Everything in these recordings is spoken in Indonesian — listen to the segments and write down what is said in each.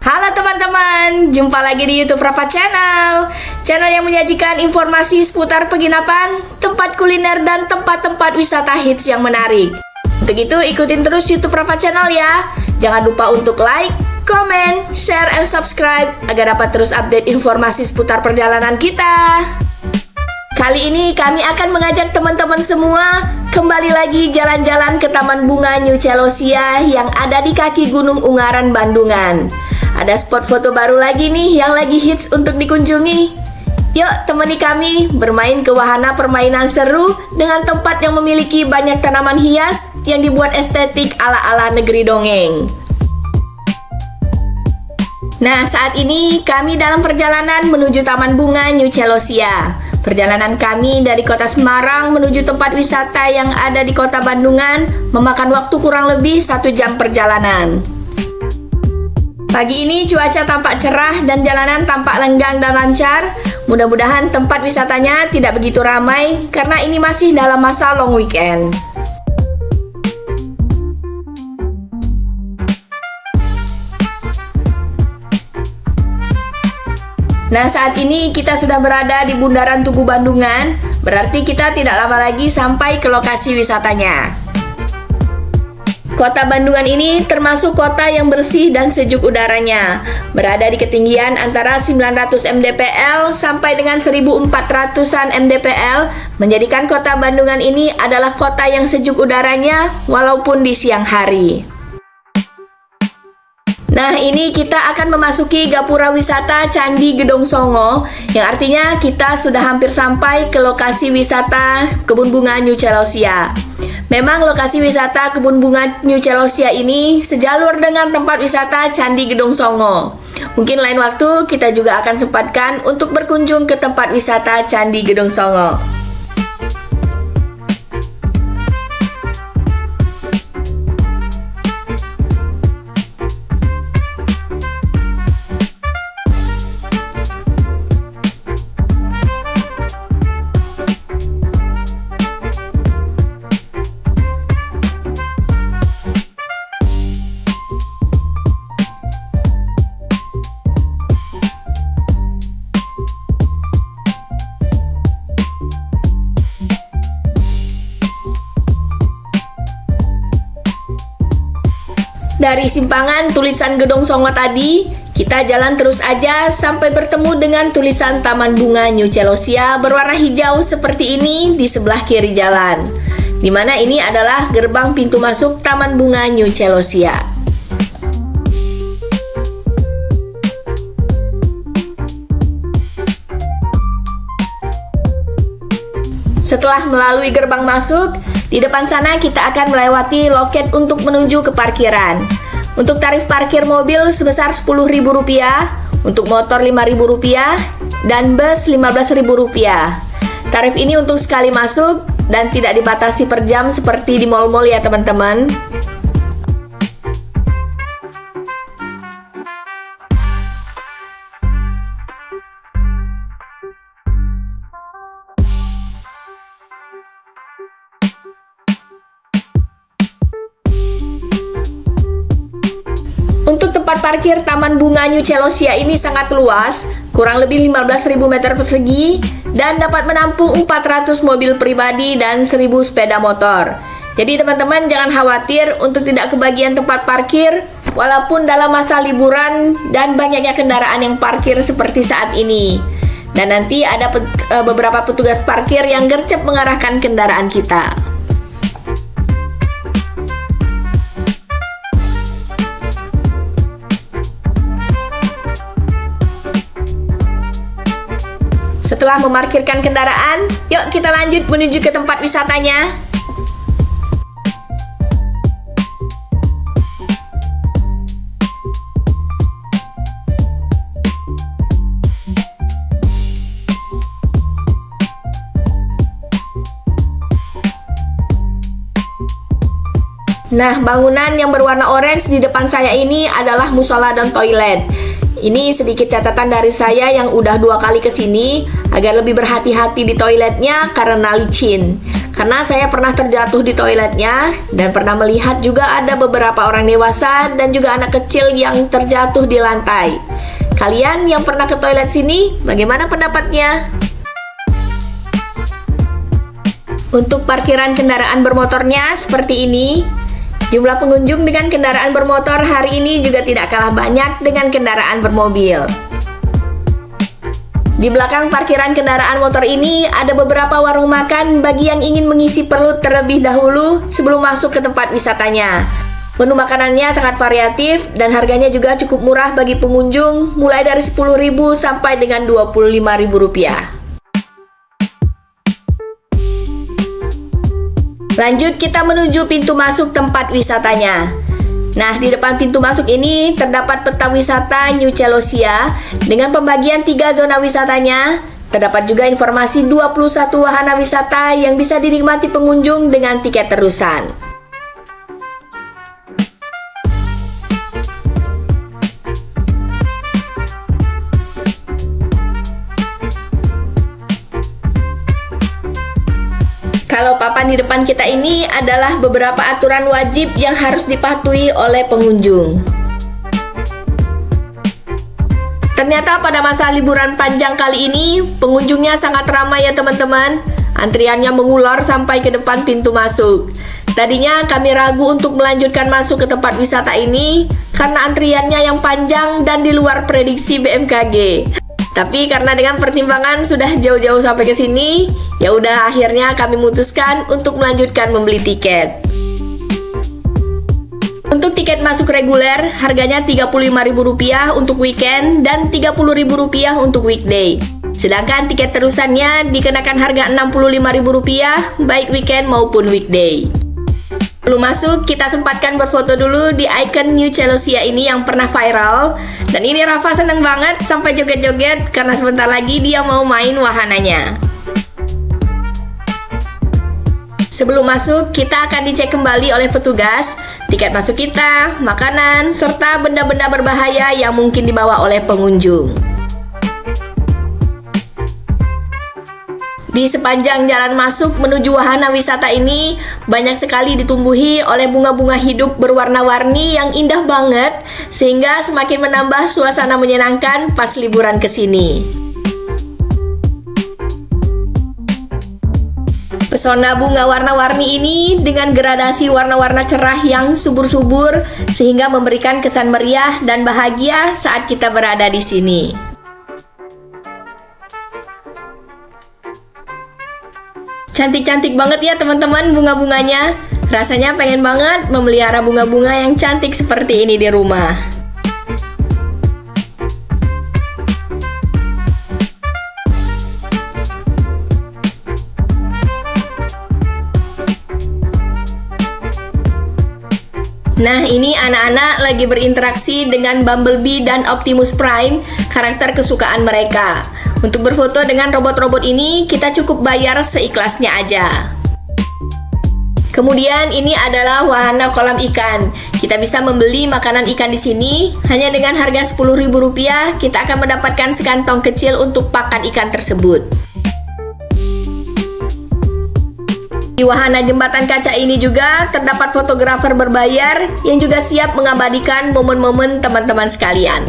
Halo teman-teman, jumpa lagi di YouTube Rafa Channel. Channel yang menyajikan informasi seputar penginapan, tempat kuliner, dan tempat-tempat wisata hits yang menarik. Untuk itu, ikutin terus YouTube Rafa Channel ya. Jangan lupa untuk like, comment, share, and subscribe agar dapat terus update informasi seputar perjalanan kita. Kali ini kami akan mengajak teman-teman semua kembali lagi jalan-jalan ke Taman Bunga New Celosia yang ada di kaki Gunung Ungaran, Bandungan. Ada spot foto baru lagi nih yang lagi hits untuk dikunjungi. Yuk temani kami bermain ke wahana permainan seru dengan tempat yang memiliki banyak tanaman hias yang dibuat estetik ala-ala negeri dongeng. Nah, saat ini kami dalam perjalanan menuju Taman Bunga New Celosia. Perjalanan kami dari kota Semarang menuju tempat wisata yang ada di kota Bandungan memakan waktu kurang lebih 1 jam perjalanan. Pagi ini cuaca tampak cerah dan jalanan tampak lenggang dan lancar. Mudah-mudahan tempat wisatanya tidak begitu ramai karena ini masih dalam masa long weekend. Nah, saat ini kita sudah berada di Bundaran Tugu Bandungan, berarti kita tidak lama lagi sampai ke lokasi wisatanya. Kota Bandungan ini termasuk kota yang bersih dan sejuk udaranya, berada di ketinggian antara 900 mdpl sampai dengan 1400-an mdpl, menjadikan kota Bandungan ini adalah kota yang sejuk udaranya walaupun di siang hari. Nah, ini kita akan memasuki gapura wisata Candi Gedong Songo, yang artinya kita sudah hampir sampai ke lokasi wisata Kebun Bunga New Celosia. Memang lokasi wisata Kebun Bunga New Celosia ini sejalur dengan tempat wisata Candi Gedong Songo. Mungkin lain waktu kita juga akan sempatkan untuk berkunjung ke tempat wisata Candi Gedong Songo. Dari simpangan tulisan Gedong Songo tadi, kita jalan terus aja sampai bertemu dengan tulisan Taman Bunga New Celosia berwarna hijau seperti ini di sebelah kiri jalan. Dimana ini adalah gerbang pintu masuk Taman Bunga New Celosia. Setelah melalui gerbang masuk, di depan sana kita akan melewati loket untuk menuju ke parkiran. Untuk tarif parkir mobil sebesar Rp10.000, untuk motor Rp5.000, dan bus Rp15.000. Tarif ini untuk sekali masuk dan tidak dibatasi per jam seperti di mal-mal ya teman-teman. Untuk tempat parkir Taman Bunga New Celosia ini sangat luas, kurang lebih 15.000 meter persegi, dan dapat menampung 400 mobil pribadi dan 1.000 sepeda motor. Jadi teman-teman jangan khawatir untuk tidak kebagian tempat parkir, walaupun dalam masa liburan dan banyaknya kendaraan yang parkir seperti saat ini. Dan nanti ada beberapa petugas parkir yang gercep mengarahkan kendaraan kita. Setelah memarkirkan kendaraan, yuk kita lanjut menuju ke tempat wisatanya. Nah, bangunan yang berwarna orange di depan saya ini adalah musola dan toilet. Ini sedikit catatan dari saya yang udah 2 kali kesini agar lebih berhati-hati di toiletnya karena licin. Karena saya pernah terjatuh di toiletnya dan pernah melihat juga ada beberapa orang dewasa dan juga anak kecil yang terjatuh di lantai. Kalian yang pernah ke toilet sini, bagaimana pendapatnya? Untuk parkiran kendaraan bermotornya seperti ini. Jumlah pengunjung dengan kendaraan bermotor hari ini juga tidak kalah banyak dengan kendaraan bermobil. Di belakang parkiran kendaraan motor ini ada beberapa warung makan bagi yang ingin mengisi perut terlebih dahulu sebelum masuk ke tempat wisatanya. Menu makanannya sangat variatif dan harganya juga cukup murah bagi pengunjung, mulai dari 10.000 sampai dengan 25.000 rupiah. Lanjut kita menuju pintu masuk tempat wisatanya. Nah, di depan pintu masuk ini terdapat peta wisata New Celosia dengan pembagian 3 zona wisatanya. Terdapat juga informasi 21 wahana wisata yang bisa dinikmati pengunjung dengan tiket terusan. Kalau papan di depan kita ini adalah beberapa aturan wajib yang harus dipatuhi oleh pengunjung. Ternyata pada masa liburan panjang kali ini, pengunjungnya sangat ramai ya teman-teman. Antriannya mengular sampai ke depan pintu masuk. Tadinya kami ragu untuk melanjutkan masuk ke tempat wisata ini karena antriannya yang panjang dan di luar prediksi BMKG. Tapi karena dengan pertimbangan sudah jauh-jauh sampai ke sini, ya udah akhirnya kami memutuskan untuk melanjutkan membeli tiket. Untuk tiket masuk reguler, harganya Rp35.000 untuk weekend dan Rp30.000 untuk weekday. Sedangkan tiket terusannya dikenakan harga Rp65.000 baik weekend maupun weekday. Sebelum masuk, kita sempatkan berfoto dulu di ikon New Celosia ini yang pernah viral. Dan ini Rafa seneng banget sampai joget-joget karena sebentar lagi dia mau main wahananya. Sebelum masuk, kita akan dicek kembali oleh petugas tiket masuk kita, makanan, serta benda-benda berbahaya yang mungkin dibawa oleh pengunjung. Di sepanjang jalan masuk menuju wahana wisata ini, banyak sekali ditumbuhi oleh bunga-bunga hidup berwarna-warni yang indah banget, sehingga semakin menambah suasana menyenangkan pas liburan ke sini. Pesona bunga warna-warni ini dengan gradasi warna-warna cerah yang subur-subur, sehingga memberikan kesan meriah dan bahagia saat kita berada di sini. Cantik-cantik banget ya teman-teman bunga-bunganya. Rasanya pengen banget memelihara bunga-bunga yang cantik seperti ini di rumah. Nah, ini anak-anak lagi berinteraksi dengan Bumblebee dan Optimus Prime, karakter kesukaan mereka. Untuk berfoto dengan robot-robot ini, kita cukup bayar seikhlasnya aja. Kemudian ini adalah wahana kolam ikan. Kita bisa membeli makanan ikan di sini. Hanya dengan harga Rp10.000, kita akan mendapatkan sekantong kecil untuk pakan ikan tersebut. Di wahana jembatan kaca ini juga terdapat fotografer berbayar yang juga siap mengabadikan momen-momen teman-teman sekalian.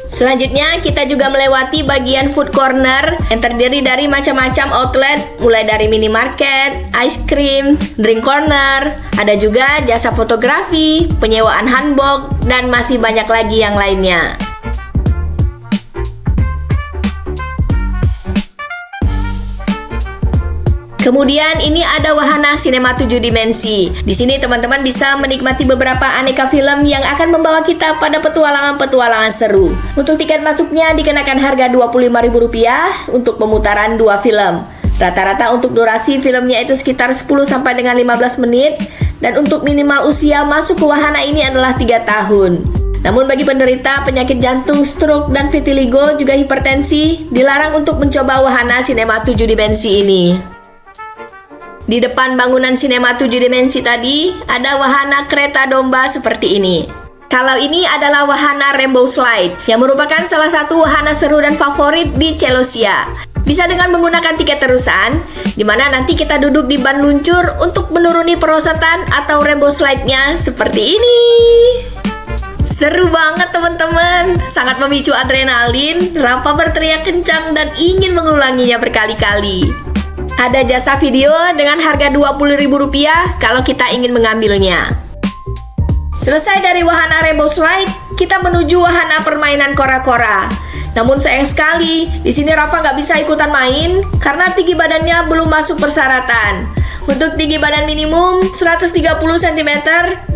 Selanjutnya kita juga melewati bagian food corner yang terdiri dari macam-macam outlet, mulai dari minimarket, ice cream, drink corner, ada juga jasa fotografi, penyewaan hanbok, dan masih banyak lagi yang lainnya. Kemudian ini ada wahana sinema 7 dimensi. Di sini teman-teman bisa menikmati beberapa aneka film yang akan membawa kita pada petualangan-petualangan seru. Untuk tiket masuknya dikenakan harga Rp25.000 untuk pemutaran 2 film. Rata-rata untuk durasi filmnya itu sekitar 10 sampai dengan 15 menit dan untuk minimal usia masuk ke wahana ini adalah 3 tahun. Namun bagi penderita penyakit jantung, stroke, dan vitiligo juga hipertensi, dilarang untuk mencoba wahana sinema 7 dimensi ini. Di depan bangunan sinema 7 dimensi tadi, ada wahana kereta domba seperti ini. Kalau ini adalah wahana Rainbow Slide, yang merupakan salah satu wahana seru dan favorit di Celosia. Bisa dengan menggunakan tiket terusan, di mana nanti kita duduk di ban luncur untuk menuruni perosotan atau rainbow slide-nya seperti ini. Seru banget teman-teman, sangat memicu adrenalin. Rafa berteriak kencang dan ingin mengulanginya berkali-kali. Ada jasa video dengan harga Rp20.000 kalau kita ingin mengambilnya. Selesai dari wahana rainbow slide, kita menuju wahana permainan kora-kora. Namun sayang sekali, di sini Rafa nggak bisa ikutan main karena tinggi badannya belum masuk persyaratan. Untuk tinggi badan minimum 130 cm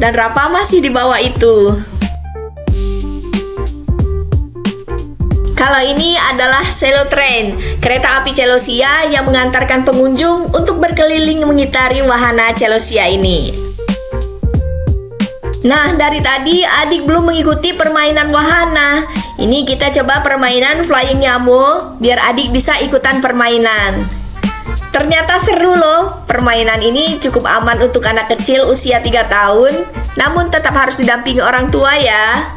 dan Rafa masih di bawah itu. Kalau ini adalah Celo Train, kereta api Celosia yang mengantarkan pengunjung untuk berkeliling mengitari wahana Celosia ini. Nah, dari tadi adik belum mengikuti permainan wahana. Ini kita coba permainan Flying Nyamo, biar adik bisa ikutan permainan. Ternyata seru loh, permainan ini cukup aman untuk anak kecil usia 3 tahun, namun tetap harus didampingi orang tua ya.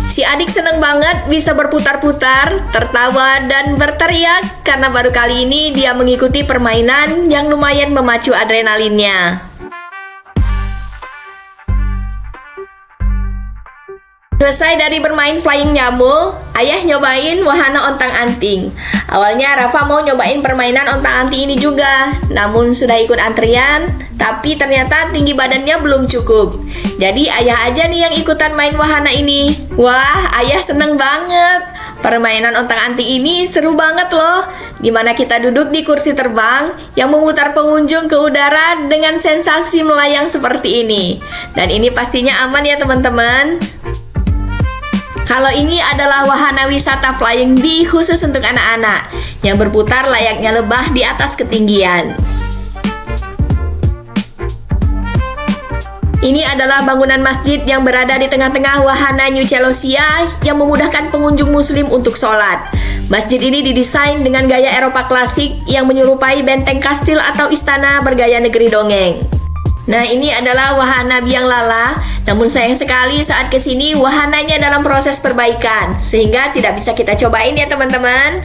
Si adik seneng banget bisa berputar-putar, tertawa, dan berteriak karena baru kali ini dia mengikuti permainan yang lumayan memacu adrenalinnya. Selesai dari bermain Flying Nyamo, ayah nyobain wahana ontang-anting. Awalnya Rafa mau nyobain permainan ontang-anting ini juga, namun sudah ikut antrian, tapi ternyata tinggi badannya belum cukup. Jadi ayah aja nih yang ikutan main wahana ini. Wah, ayah seneng banget. Permainan ontang-anting ini seru banget loh, dimana kita duduk di kursi terbang yang memutar pengunjung ke udara dengan sensasi melayang seperti ini. Dan ini pastinya aman ya teman-teman. Kalau ini adalah wahana wisata Flying Bee khusus untuk anak-anak yang berputar layaknya lebah di atas ketinggian. Ini adalah bangunan masjid yang berada di tengah-tengah wahana New Celosia yang memudahkan pengunjung muslim untuk sholat. Masjid ini didesain dengan gaya Eropa klasik yang menyerupai benteng kastil atau istana bergaya negeri dongeng. Nah, ini adalah wahana Biang Lala, namun sayang sekali saat kesini wahananya dalam proses perbaikan, sehingga tidak bisa kita cobain ya teman-teman.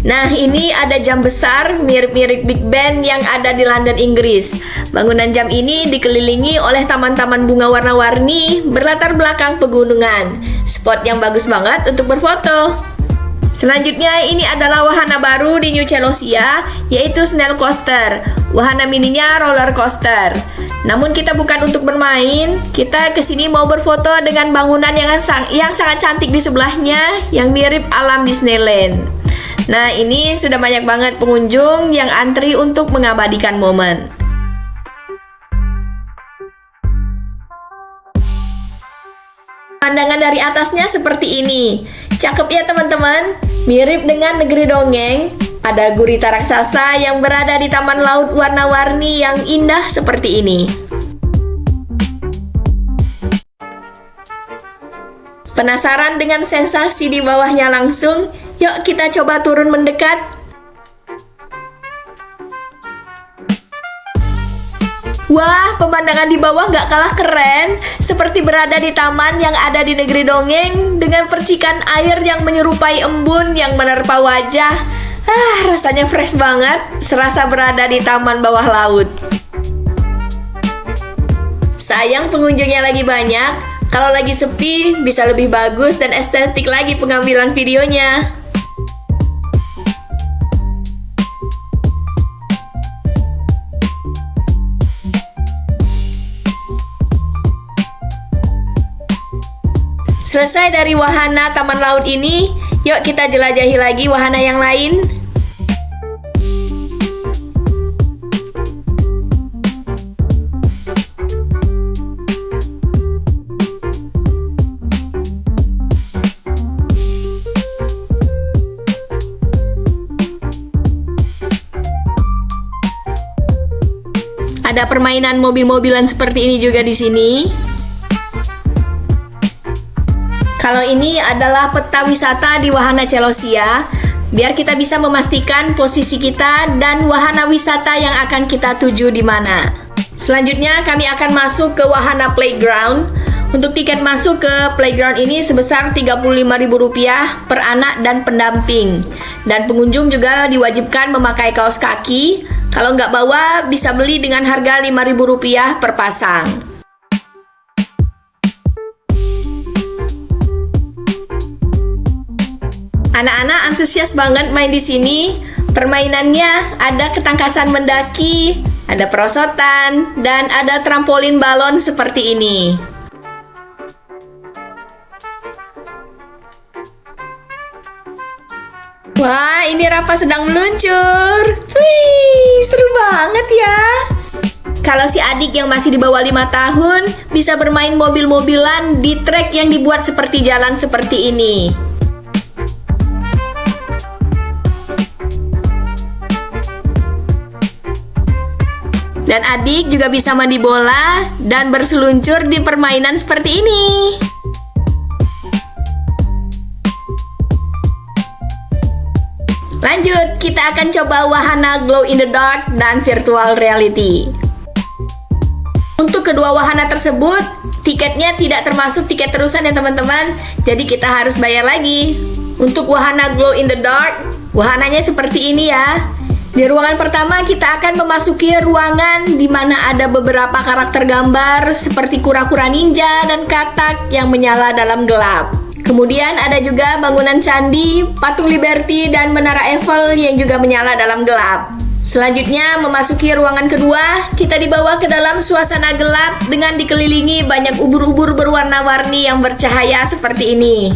Nah, ini ada jam besar mirip-mirip Big Ben yang ada di London, Inggris. Bangunan jam ini dikelilingi oleh taman-taman bunga warna-warni berlatar belakang pegunungan. Spot yang bagus banget untuk berfoto. Selanjutnya, ini adalah wahana baru di New Celosia, yaitu Snail Coaster. Wahana mininya roller coaster. Namun kita bukan untuk bermain, kita kesini mau berfoto dengan bangunan yang sangat cantik di sebelahnya, yang mirip alam Disneyland. Nah, ini sudah banyak banget pengunjung yang antri untuk mengabadikan momen. Pandangan dari atasnya seperti ini. Cakep ya teman-teman? Mirip dengan negeri dongeng. Ada gurita raksasa yang berada di taman laut warna-warni yang indah seperti ini. Penasaran dengan sensasi di bawahnya langsung? Yuk kita coba turun mendekat. Wah, pemandangan di bawah nggak kalah keren. Seperti berada di taman yang ada di negeri dongeng dengan percikan air yang menyerupai embun yang menerpa wajah. Rasanya fresh banget, serasa berada di taman bawah laut. Sayang pengunjungnya lagi banyak. Kalau lagi sepi, bisa lebih bagus dan estetik lagi pengambilan videonya. Selesai dari wahana taman laut ini, yuk kita jelajahi lagi wahana yang lain. Ada permainan mobil-mobilan seperti ini juga di sini. Kalau ini adalah peta wisata di wahana Celosia. biar kita bisa memastikan posisi kita dan wahana wisata yang akan kita tuju di mana. Selanjutnya kami akan masuk ke wahana playground. Untuk tiket masuk ke playground ini sebesar Rp35.000 per anak dan pendamping. Dan pengunjung juga diwajibkan memakai kaos kaki. Kalau nggak bawa, bisa beli dengan harga Rp5.000 per pasang. Anak-anak antusias banget main di sini. Permainannya ada ketangkasan mendaki, ada perosotan, dan ada trampolin balon seperti ini. Wah, ini Rafa sedang meluncur. Wih, seru banget ya. Kalau si adik yang masih di bawah 5 tahun bisa bermain mobil-mobilan di trek yang dibuat seperti jalan seperti ini. Dan adik juga bisa mandi bola dan berseluncur di permainan seperti ini. Lanjut, kita akan coba wahana glow in the dark dan virtual reality. Untuk kedua wahana tersebut, tiketnya tidak termasuk tiket terusan ya teman-teman. Jadi kita harus bayar lagi. Untuk wahana glow in the dark, wahananya seperti ini ya. Di ruangan pertama kita akan memasuki ruangan di mana ada beberapa karakter gambar seperti kura-kura ninja dan katak yang menyala dalam gelap. Kemudian ada juga bangunan candi, patung Liberty, dan menara Eiffel yang juga menyala dalam gelap. Selanjutnya memasuki ruangan kedua, kita dibawa ke dalam suasana gelap dengan dikelilingi banyak ubur-ubur berwarna-warni yang bercahaya seperti ini.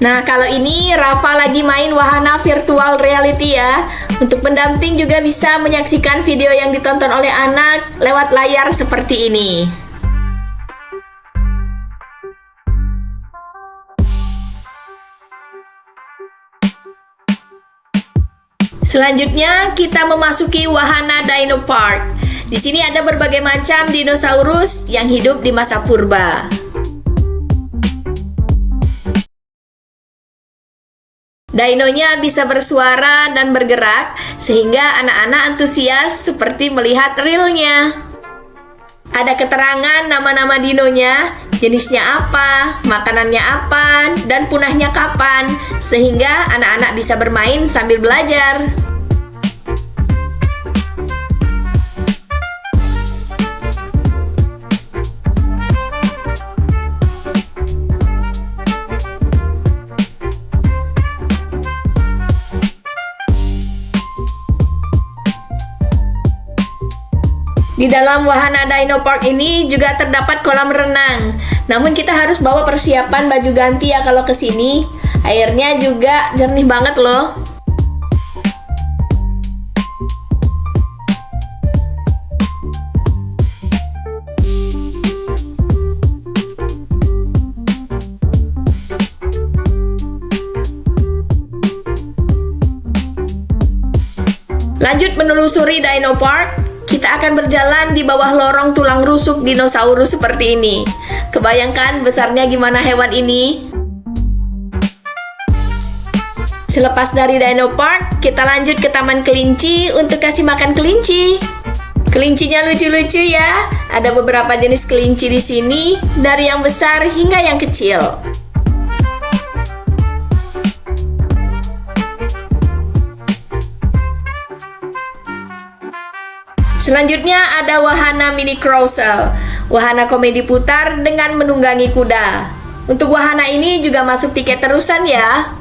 Nah, kalau ini Rafa lagi main wahana virtual reality ya. Untuk pendamping juga bisa menyaksikan video yang ditonton oleh anak lewat layar seperti ini. Selanjutnya kita memasuki wahana Dino Park. Di sini ada berbagai macam dinosaurus yang hidup di masa purba. Dinonya bisa bersuara dan bergerak sehingga anak-anak antusias seperti melihat realnya. Ada keterangan nama-nama dinonya, jenisnya apa, makanannya apa, dan punahnya kapan, sehingga anak-anak bisa bermain sambil belajar. Di dalam wahana Dino Park ini juga terdapat kolam renang. Namun kita harus bawa persiapan baju ganti ya kalau ke sini. Airnya juga jernih banget loh. Lanjut menelusuri Dino Park. Kita akan berjalan di bawah lorong tulang rusuk dinosaurus seperti ini. Kebayangkan besarnya gimana hewan ini? Selepas dari Dino Park, kita lanjut ke Taman Kelinci untuk kasih makan kelinci. Kelincinya lucu-lucu ya. Ada beberapa jenis kelinci di sini, dari yang besar hingga yang kecil. Selanjutnya ada wahana mini carousel, wahana komedi putar dengan menunggangi kuda. Untuk wahana ini juga masuk tiket terusan ya.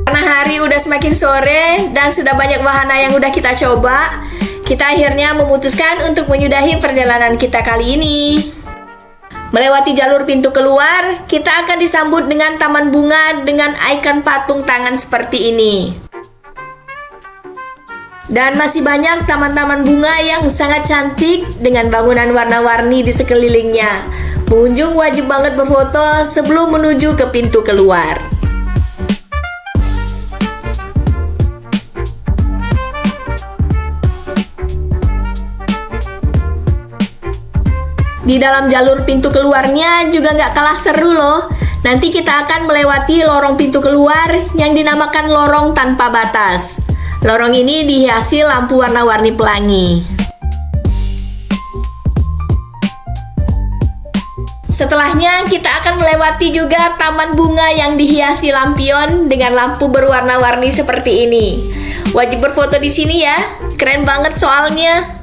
Karena hari udah semakin sore dan sudah banyak wahana yang udah kita coba, kita akhirnya memutuskan untuk menyudahi perjalanan kita kali ini. Melewati jalur pintu keluar, kita akan disambut dengan taman bunga dengan ikon patung tangan seperti ini. Dan masih banyak taman-taman bunga yang sangat cantik dengan bangunan warna-warni di sekelilingnya. Pengunjung wajib banget berfoto sebelum menuju ke pintu keluar. Di dalam jalur pintu keluarnya juga nggak kalah seru loh. Nanti kita akan melewati lorong pintu keluar yang dinamakan lorong tanpa batas. Lorong ini dihiasi lampu warna-warni pelangi. Setelahnya kita akan melewati juga taman bunga yang dihiasi lampion dengan lampu berwarna-warni seperti ini. Wajib berfoto di sini ya, keren banget soalnya.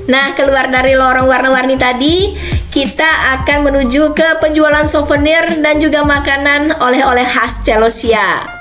Nah, keluar dari lorong warna-warni tadi, kita akan menuju ke penjualan souvenir dan juga makanan oleh-oleh khas Celosia.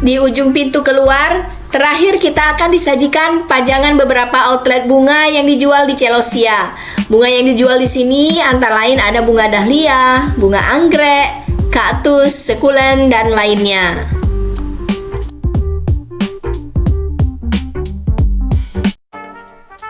Di ujung pintu keluar, terakhir kita akan disajikan pajangan beberapa outlet bunga yang dijual di Celosia. Bunga yang dijual di sini antara lain ada bunga dahlia, bunga anggrek, kaktus, sekulen, dan lainnya.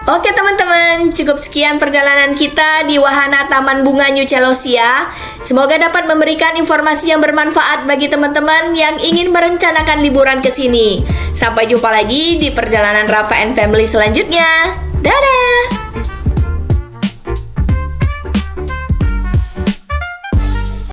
Oke teman-teman, cukup sekian perjalanan kita di wahana Taman Bunga New Celosia. Semoga dapat memberikan informasi yang bermanfaat bagi teman-teman yang ingin merencanakan liburan ke sini. Sampai jumpa lagi di perjalanan Rafa and Family selanjutnya. Dadah!